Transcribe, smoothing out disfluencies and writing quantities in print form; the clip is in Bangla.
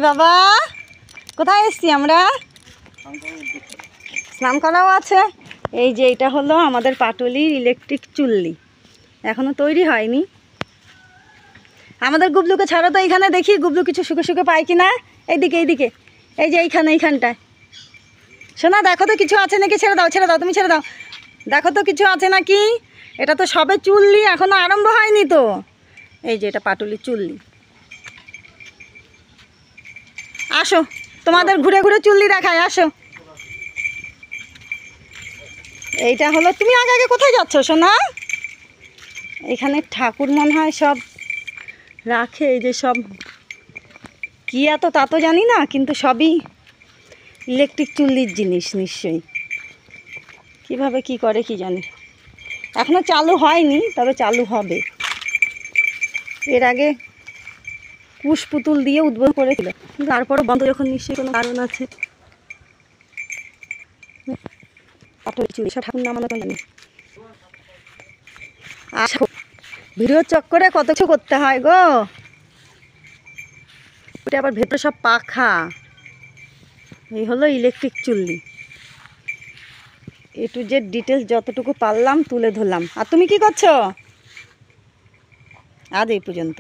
বাবা কোথায় এসছি আমরা? স্নান করাও আছে। এই যে এটা হলো আমাদের পাটুলির ইলেকট্রিক চুল্লি, এখনো তৈরি হয়নি। আমাদের গুবলুকে ছাড়ো তো, এইখানে দেখি গুবলু কিছু শুকে শুকে পায় কি না। এইদিকে এইদিকে, এই যে এইখানটায় শোনা, দেখো তো কিছু আছে নাকি। ছেড়ে দাও ছেড়ে দাও, তুমি ছেড়ে দাও, দেখো তো কিছু আছে নাকি। এটা তো সবে চুল্লি, এখনো আরম্ভ হয়নি তো। এই যে এটা পাটুলির চুল্লি। আসো তোমাদের ঘুরে ঘুরে চুল্লি দেখায়, আসো। এইটা হলো, তুমি আগে আগে কোথায় যাচ্ছ সোনা? এখানে ঠাকুর মনে হয় সব রাখে, এই যে সব কি এত তা তো জানি না, কিন্তু সবই ইলেকট্রিক চুল্লির জিনিস নিশ্চয়ই। কিভাবে কি করে কি জানি, এখনো চালু হয়নি, তবে চালু হবে। এর আগে কুশ পুতুল দিয়ে উদ্বোধন করেছিল, তারপরও বন্ধ যখন নিশ্চয়ই কোনো কারণ আছে। পাটুলি চুল্লি সব ঠাকুর নামানো জানি। আসো, ভিডিও চক্করে কত কিছু করতে হয় গো। ওটা আবার ভেতরে সব পাখা। এই হলো ইলেকট্রিক চুল্লি। এ টু জেড ডিটেলস যতটুকু পারলাম তুলে ধরলাম। আর তুমি কি করছো? আজ এই পর্যন্ত।